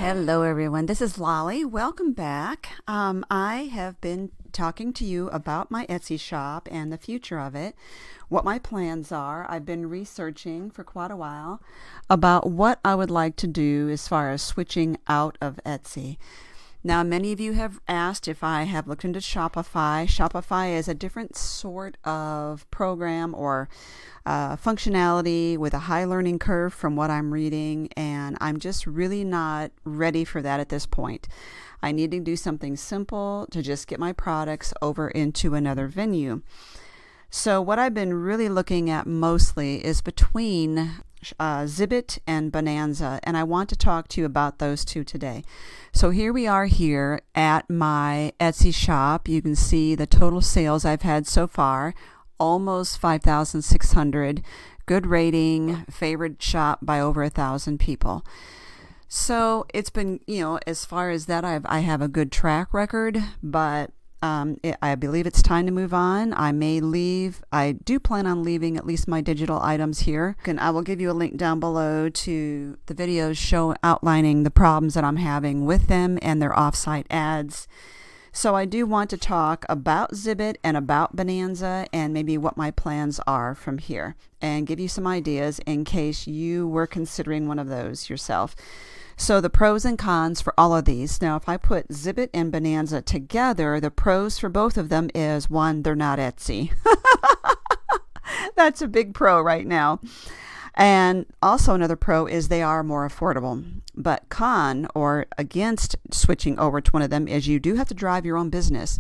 Hello everyone, this is Lolly. Welcome back. I have been talking to you about my Etsy shop and the future of it, what my plans are. I've been researching for quite a while about what I would like to do as far as switching out of Etsy. Now, many of you have asked if I have looked into Shopify. Shopify is a different sort of program or functionality with a high learning curve from what I'm reading, and I'm just really not ready for that at this point. I need to do something simple to just get my products over into another venue. So what I've been really looking at mostly is between Zibbet and Bonanza, and I want to talk to you about those two today. So here we are here at my Etsy shop. You can see the total sales I've had so far, almost 5,600. Good rating, favorite shop by over 1,000 people. So it's been, as far as that, I have a good track record, but I believe it's time to move on. I may leave. I do plan on leaving at least my digital items here. And I will give you a link down below to the videos outlining the problems that I'm having with them and their offsite ads. So I do want to talk about Zibbet and about Bonanza and maybe what my plans are from here and give you some ideas in case you were considering one of those yourself. So the pros and cons for all of these. Now, if I put Zibbet and Bonanza together, the pros for both of them is, one, they're not Etsy. That's a big pro right now. And also another pro is they are more affordable. But con, or against switching over to one of them, is you do have to drive your own business.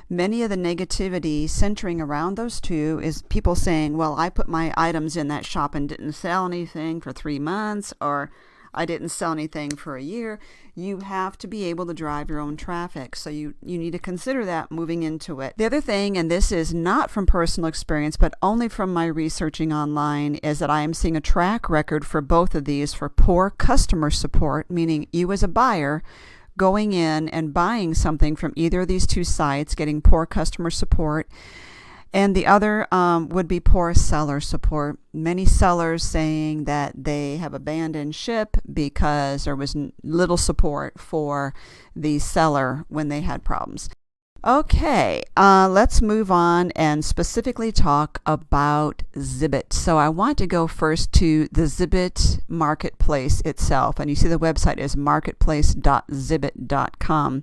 Many of the negativity centering around those two is people saying, well, I put my items in that shop and didn't sell anything for 3 months, or I didn't sell anything for a year. You have to be able to drive your own traffic. So you need to consider that moving into it. The other thing, and this is not from personal experience, but only from my researching online, is that I am seeing a track record for both of these for poor customer support, meaning you as a buyer going in and buying something from either of these two sites, getting poor customer support. And the other would be poor seller support. Many sellers saying that they have abandoned ship because there was little support for the seller when they had problems. Okay, let's move on and specifically talk about Zibbet. So I want to go first to the Zibbet marketplace itself. And you see the website is marketplace.zibbet.com.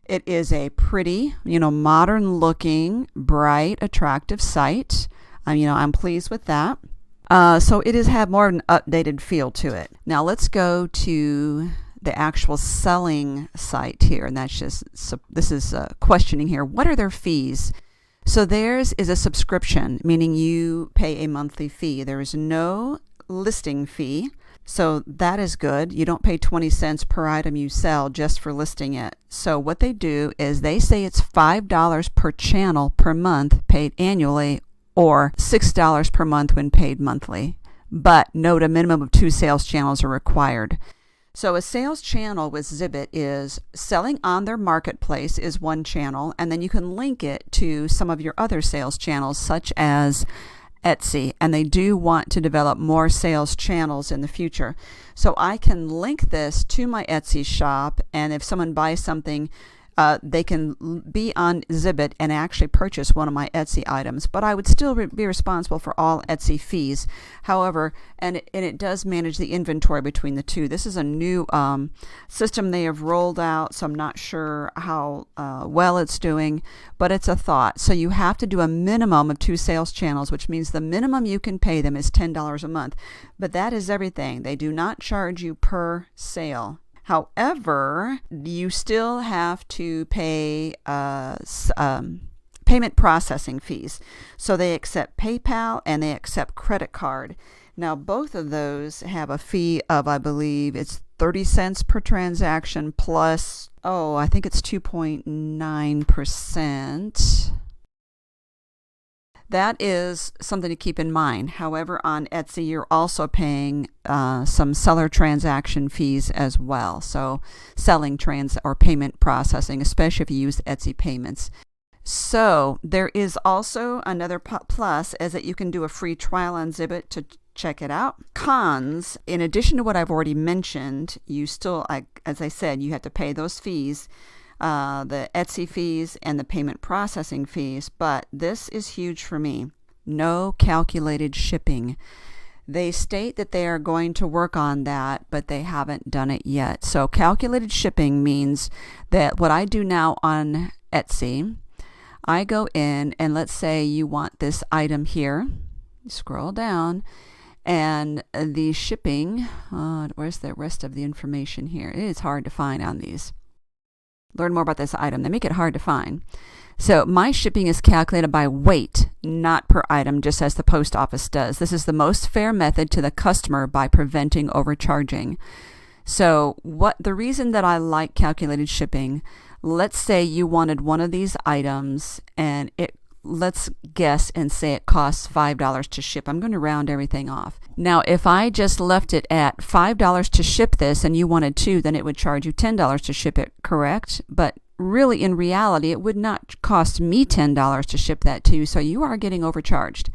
It is a pretty, modern looking, bright, attractive site. I'm pleased with that. So it has had more of an updated feel to it. Now let's go to the actual selling site here. And this is questioning here. What are their fees? So theirs is a subscription, meaning you pay a monthly fee. There is no listing fee. So that is good. You don't pay 20 cents per item you sell just for listing it. So what they do is they say it's $5 per channel per month paid annually, or $6 per month when paid monthly. But note, a minimum of 2 sales channels are required. So a sales channel with Zibbet is selling on their marketplace is one channel, and then you can link it to some of your other sales channels such as Etsy, and they do want to develop more sales channels in the future. So I can link this to my Etsy shop, and if someone buys something, they can be on Zibbet and actually purchase one of my Etsy items. But I would still be responsible for all Etsy fees. However, and it does manage the inventory between the two. This is a new system they have rolled out, so I'm not sure how well it's doing, but it's a thought. So you have to do a minimum of 2 sales channels, which means the minimum you can pay them is $10 a month. But that is everything. They do not charge you per sale. However, you still have to pay payment processing fees. So they accept PayPal and they accept credit card. Now, both of those have a fee of, I believe, it's 30 cents per transaction plus, I think it's 2.9%. That is something to keep in mind. However, on Etsy, you're also paying some seller transaction fees as well. So selling or payment processing, especially if you use Etsy payments. So there is also another plus is that you can do a free trial on Zibbet check it out. Cons, in addition to what I've already mentioned, you still, as I said, you have to pay those fees, the Etsy fees and the payment processing fees, but this is huge for me. No calculated shipping. They state that they are going to work on that, but they haven't done it yet. So calculated shipping means that what I do now on Etsy, I go in and let's say you want this item here. Scroll down and the shipping, where's the rest of the information here? It is hard to find on these. Learn more about this item. They make it hard to find. So my shipping is calculated by weight, not per item, just as the post office does. This is the most fair method to the customer by preventing overcharging. So the reason that I like calculated shipping, let's say you wanted one of these items and let's guess and say it costs $5 to ship. I'm going to round everything off. Now, if I just left it at $5 to ship this and you wanted two, then it would charge you $10 to ship it, correct? But really, in reality, it would not cost me $10 to ship that to you, so you are getting overcharged.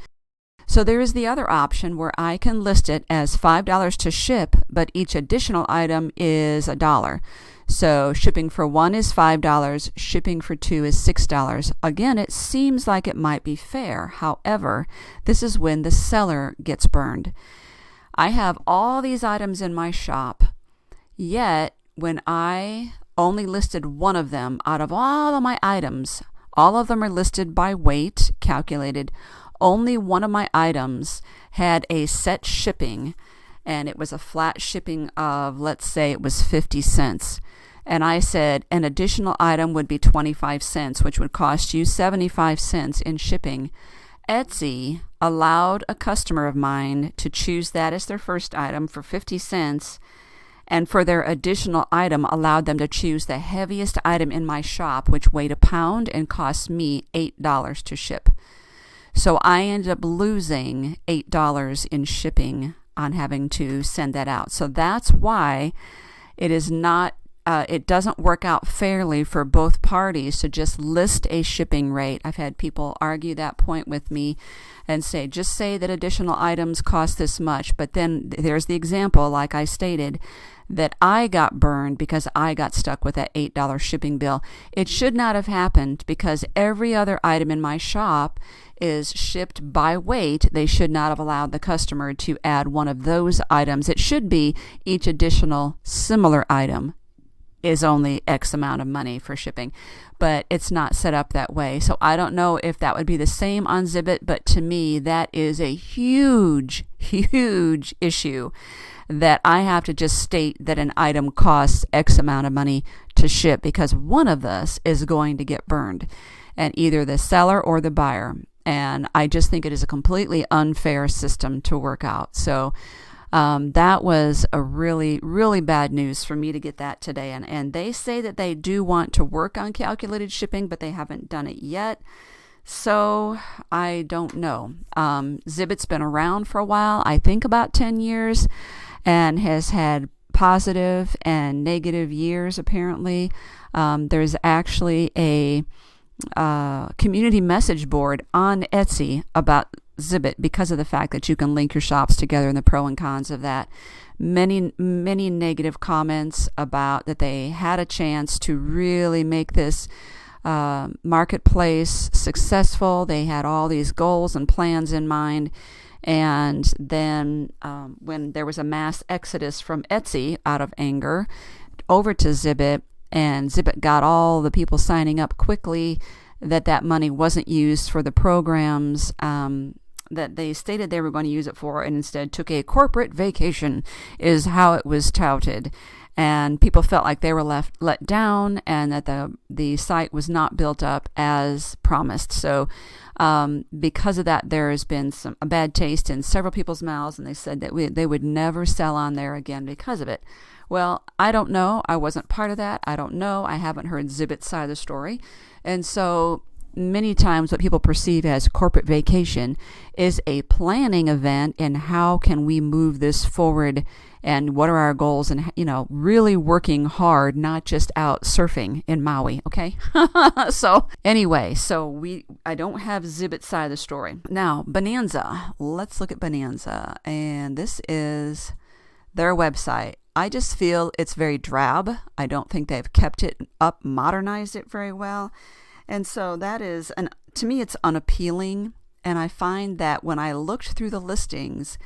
So there is the other option where I can list it as $5 to ship, but each additional item is $1. So shipping for one is $5, shipping for two is $6. Again, it seems like it might be fair. However, this is when the seller gets burned. I have all these items in my shop, yet when I only listed one of them out of all of my items, all of them are listed by weight, calculated. Only one of my items had a set shipping, and it was a flat shipping of, let's say it was 50 cents. And I said an additional item would be 25 cents, which would cost you 75 cents in shipping. Etsy allowed a customer of mine to choose that as their first item for 50 cents, and for their additional item allowed them to choose the heaviest item in my shop, which weighed a pound and cost me $8 to ship. So I ended up losing $8 in shipping on having to send that out. So that's why it is not it doesn't work out fairly for both parties to just list a shipping rate. I've had people argue that point with me and say, just say that additional items cost this much. But then there's the example, like I stated, that I got burned because I got stuck with that $8 shipping bill. It should not have happened because every other item in my shop is shipped by weight. They should not have allowed the customer to add one of those items. It should be each additional similar item is only X amount of money for shipping, but it's not set up that way. So I don't know if that would be the same on Zibbet, but to me, that is a huge, huge issue that I have to just state that an item costs X amount of money to ship because one of us is going to get burned, and either the seller or the buyer. And I just think it is a completely unfair system to work out. So that was a really, really bad news for me to get that today. And they say that they do want to work on calculated shipping, but they haven't done it yet. So I don't know. Zibbet's been around for a while, I think about 10 years, and has had positive and negative years, apparently. There's actually a community message board on Etsy about Zibbet because of the fact that you can link your shops together and the pro and cons of that. Many negative comments about that they had a chance to really make this marketplace successful. They had all these goals and plans in mind. And then when there was a mass exodus from Etsy out of anger over to Zibbet, and Zibbet got all the people signing up quickly, that money wasn't used for the programs that they stated they were going to use it for, and instead took a corporate vacation, is how it was touted. And people felt like they were let down, and that the site was not built up as promised. So because of that, there has been a bad taste in several people's mouths, and they said that they would never sell on there again because of it. Well, I don't know. I wasn't part of that. I don't know. I haven't heard Zibbet's side of the story. And so many times what people perceive as corporate vacation is a planning event, and how can we move this forward, and what are our goals, and really working hard, not just out surfing in Maui. Okay. So anyway, I don't have Zibbet side of the story. Now Bonanza, let's look at Bonanza, and this is their website. I just feel it's very drab. I don't think they've kept it up, modernized it very well. And so that is, to me, it's unappealing. And I find that when I looked through the listings,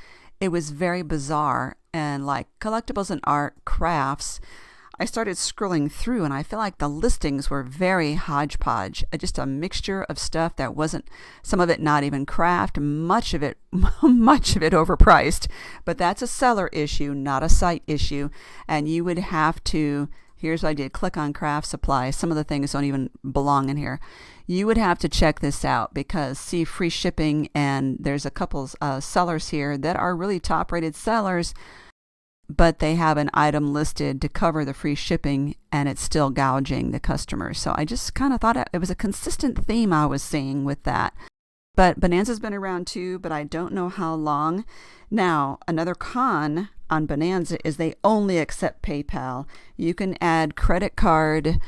it was very bizarre. And like collectibles and art, crafts, I started scrolling through, and I feel like the listings were very hodgepodge, just a mixture of stuff that wasn't, some of it not even craft, much of it overpriced. But that's a seller issue, not a site issue. And you would have to, here's what I did, click on craft supplies. Some of the things don't even belong in here. You would have to check this out, because see, free shipping, and there's a couple sellers here that are really top rated sellers, but they have an item listed to cover the free shipping, and it's still gouging the customers. So I just kind of thought it was a consistent theme I was seeing with that. But Bonanza's been around too, but I don't know how long. Now, another con on Bonanza is they only accept PayPal. You can add credit card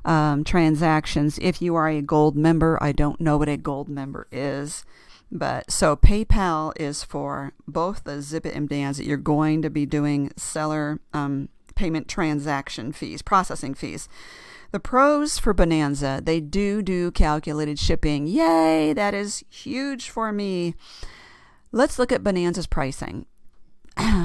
transactions if you are a gold member. I don't know what a gold member is. But so PayPal is for both the Zibbet and Bonanza. You're going to be doing seller payment transaction fees, processing fees. The pros for Bonanza, they do calculated shipping. Yay, that is huge for me. Let's look at Bonanza's pricing.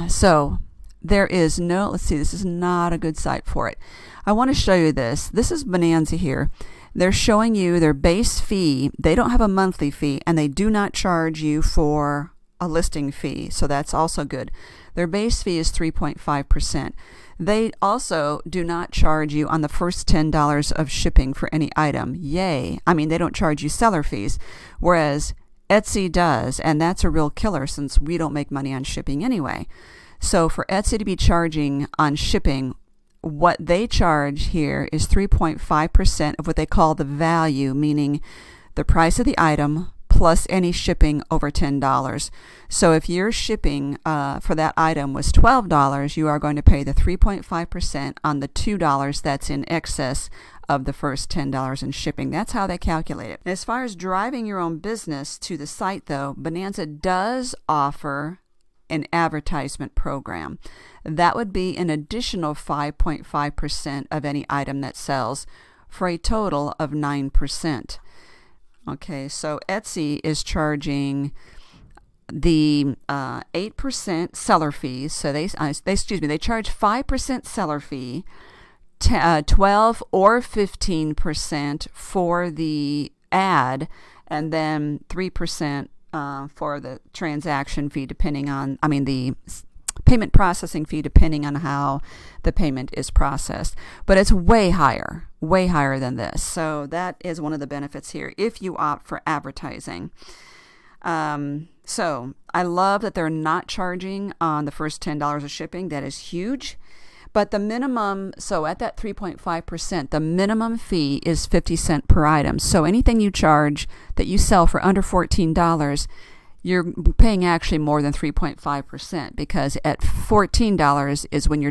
So there is no, let's see, this is not a good site for it. I want to show you this. This is Bonanza here. They're showing you their base fee. They don't have a monthly fee, and they do not charge you for a listing fee. So that's also good. Their base fee is 3.5%. They also do not charge you on the first $10 of shipping for any item. Yay. I mean, they don't charge you seller fees, whereas Etsy does, and that's a real killer since we don't make money on shipping anyway. So for Etsy to be charging on shipping, what they charge here is 3.5% of what they call the value, meaning the price of the item plus any shipping over $10. So if your shipping for that item was $12, you are going to pay the 3.5% on the $2 that's in excess of the first $10 in shipping. That's how they calculate it. As far as driving your own business to the site, though, Bonanza does offer an advertisement program. That would be an additional 5.5% of any item that sells, for a total of 9%. Okay, so Etsy is charging the 8% seller fees. So they charge 5% seller fee, 12 or 15% for the ad, and then 3% for the transaction fee, the payment processing fee, depending on how the payment is processed. But it's way higher than this. So that is one of the benefits here if you opt for advertising. So I love that they're not charging on the first $10 of shipping. That is huge. But the minimum, so at that 3.5%, the minimum fee is 50 cents per item. So anything you charge that you sell for under $14, you're paying actually more than 3.5%, because at $14 is when you're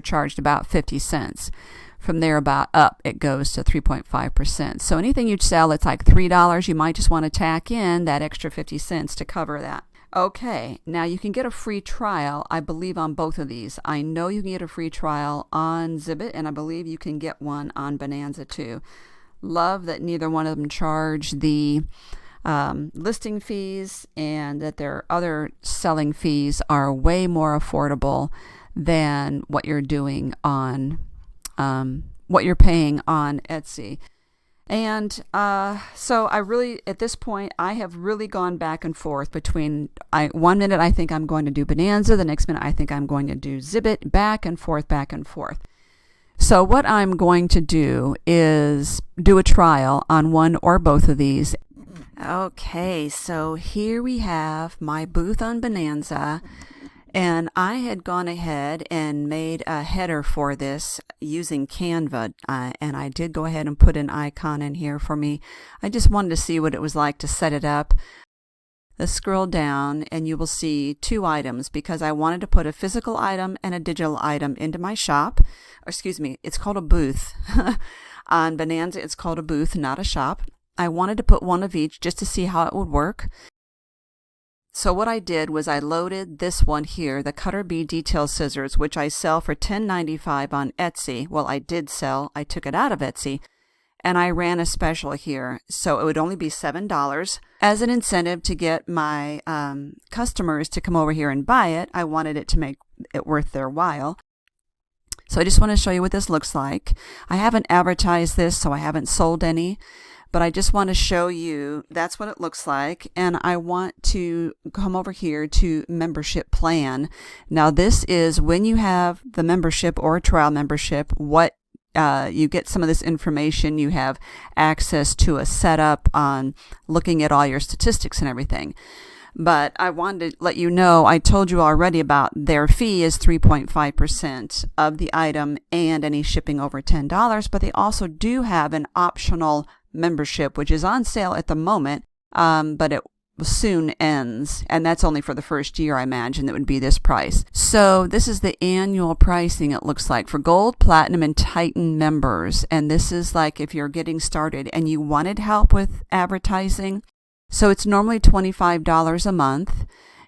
charged about 50 cents. From there about up, it goes to 3.5%. So anything you sell that's like $3, you might just want to tack in that extra 50 cents to cover that. Okay, now you can get a free trial, I believe, on both of these. I know you can get a free trial on Zibbet, and I believe you can get one on Bonanza too. Love that neither one of them charge the listing fees, and that their other selling fees are way more affordable than what you're doing on what you're paying on Etsy. And so I really, at this point, I have really gone back and forth between, 1 minute I think I'm going to do Bonanza, the next minute I think I'm going to do Zibbet, back and forth. So what I'm going to do is do a trial on one or both of these. Okay, so here we have my booth on Bonanza, And I had gone ahead and made a header for this using Canva, and I did go ahead and put an icon in here for me. I just wanted to see what it was like to set it up. Let's scroll down and you will see two items because I wanted to put a physical item and a digital item into my shop. Or excuse me, it's called a booth. On Bonanza, it's called a booth, not a shop. I wanted to put one of each just to see how it would work. So what I did was I loaded this one here, the Cutter Bee Detail Scissors, which I sell for $10.95 on Etsy. Well, I did sell. I took it out of Etsy. And I ran a special here, so it would only be $7. As an incentive to get my customers to come over here and buy it, I wanted it to make it worth their while. So I just want to show you what this looks like. I haven't advertised this, so I haven't sold any, but I just want to show you that's what it looks like. And I want to come over here to membership plan. Now this is when you have the membership or a trial membership, what you get some of this information. You have access to a setup on looking at all your statistics and everything. But I wanted to let you know, I told you already about their fee is 3.5% of the item and any shipping over $10. But they also do have an optional membership, which is on sale at the moment, but it soon ends, and that's only for the first year. I imagine that would be this price. So this is the annual pricing, it looks like, for Gold, Platinum, and Titan members. And this is like if you're getting started and you wanted help with advertising. So it's normally $25 a month,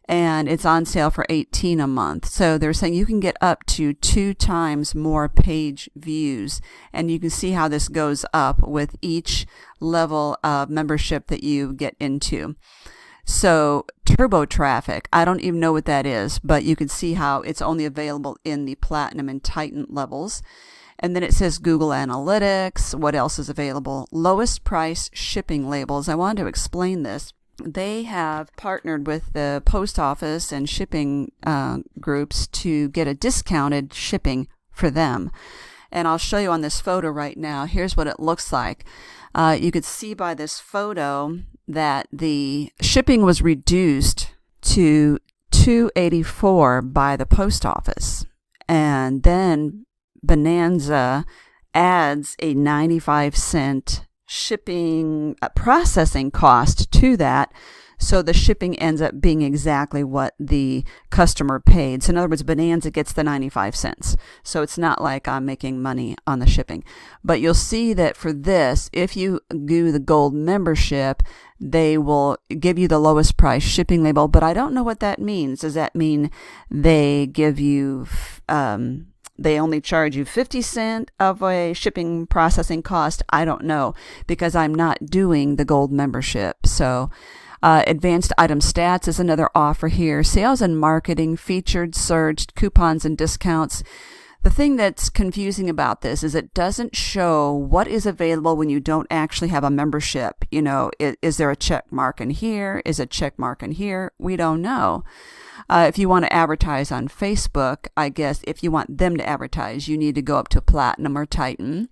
and it's on sale for $18 a month. So they're saying you can get up to 2 times more page views, and you can see how this goes up with each level of membership that you get into. So turbo traffic, I don't even know what that is, but you can see how it's only available in the Platinum and Titan levels. And then it says Google Analytics. What else is available? Lowest price shipping labels. I wanted to explain this. They have partnered with the post office and shipping groups to get a discounted shipping for them. And I'll show you on this photo right now. Here's what it looks like. You could see by this photo that the shipping was reduced to $2.84 by the post office. And then Bonanza adds a 95-cent shipping processing cost to that. So the shipping ends up being exactly what the customer paid. So in other words, Bonanza gets the 95 cents. So it's not like I'm making money on the shipping. But you'll see that for this, if you do the Gold membership, they will give you the lowest price shipping label. But I don't know what that means. Does that mean they give you, they only charge you 50 cents of a shipping processing cost? I don't know, because I'm not doing the Gold membership. So advanced item stats is another offer here. Sales and marketing, featured, surged, coupons and discounts. The thing that's confusing about this is it doesn't show what is available when you don't actually have a membership. You know, is there a check mark in here? Is a check mark in here? We don't know. If you want to advertise on Facebook, I guess if you want them to advertise, you need to go up to Platinum or Titan.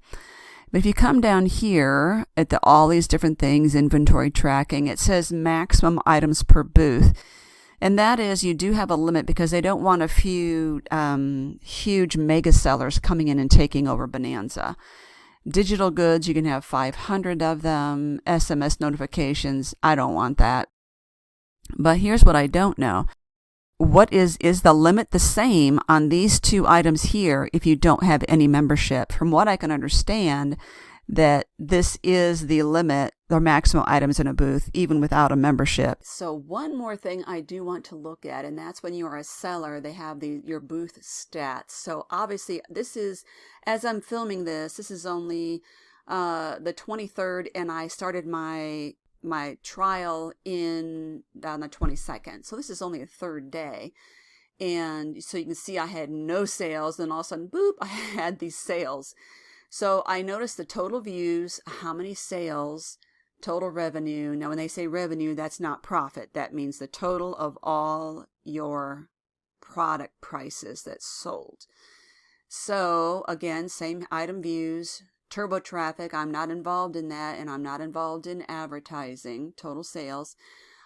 But if you come down here at all these different things, inventory tracking, it says maximum items per booth. And that is, you do have a limit because they don't want a few huge mega sellers coming in and taking over Bonanza. Digital goods, you can have 500 of them. SMS notifications, I don't want that. But here's what I don't know. What is the limit the same on these two items here if you don't have any membership? From what I can understand, that this is the limit, the maximum items in a booth, even without a membership. So one more thing I do want to look at, and that's when you are a seller, they have your booth stats. So obviously this is, as I'm filming this is only the 23rd, and I started my trial on the 22nd. So this is only a third day. And so you can see I had no sales. Then all of a sudden, boop, I had these sales. So I noticed the total views, how many sales, total revenue. Now, when they say revenue, that's not profit. That means the total of all your product prices that's sold. So again, same item views. Turbo traffic, I'm not involved in that, and I'm not involved in advertising, total sales.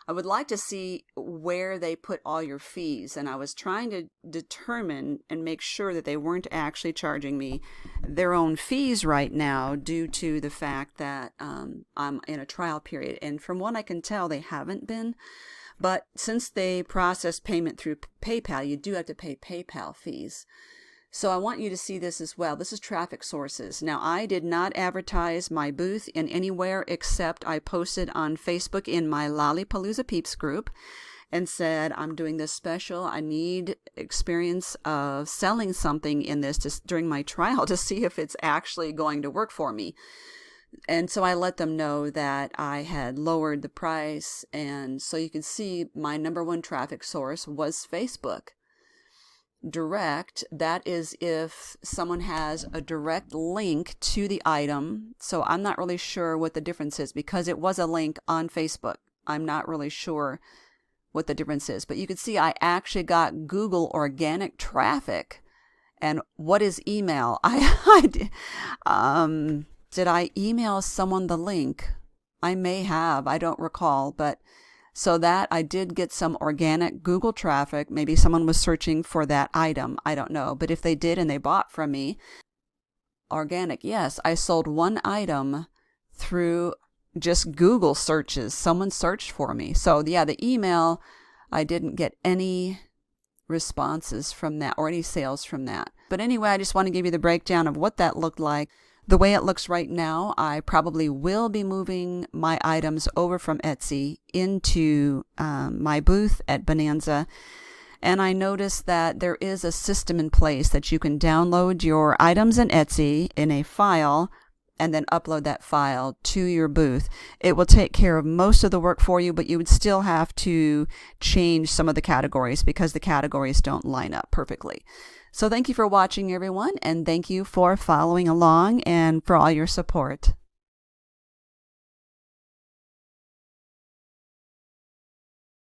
I would like to see where they put all your fees. And I was trying to determine and make sure that they weren't actually charging me their own fees right now due to the fact that I'm in a trial period. And from what I can tell, they haven't been. But since they process payment through PayPal, you do have to pay PayPal fees. So I want you to see this as well. This is traffic sources. Now, I did not advertise my booth in anywhere except I posted on Facebook in my Palooza Peeps group and said, I'm doing this special. I need experience of selling something in this during my trial to see if it's actually going to work for me. And so I let them know that I had lowered the price. And so you can see my number one traffic source was Facebook. Direct, that is if someone has a direct link to the item. So I'm not really sure what the difference is because it was a link on Facebook. I'm not really sure what the difference is. But you can see I actually got Google organic traffic. And what is email? Did I email someone the link? I may have. I don't recall. But so that I did get some organic Google traffic. Maybe someone was searching for that item. I don't know. But if they did and they bought from me, organic, yes, I sold one item through just Google searches. Someone searched for me. So yeah, the email, I didn't get any responses from that or any sales from that. But anyway, I just want to give you the breakdown of what that looked like. The way it looks right now, I probably will be moving my items over from Etsy into my booth at Bonanza. And I noticed that there is a system in place that you can download your items in Etsy in a file and then upload that file to your booth. It will take care of most of the work for you, but you would still have to change some of the categories because the categories don't line up perfectly. So thank you for watching, everyone, and thank you for following along and for all your support.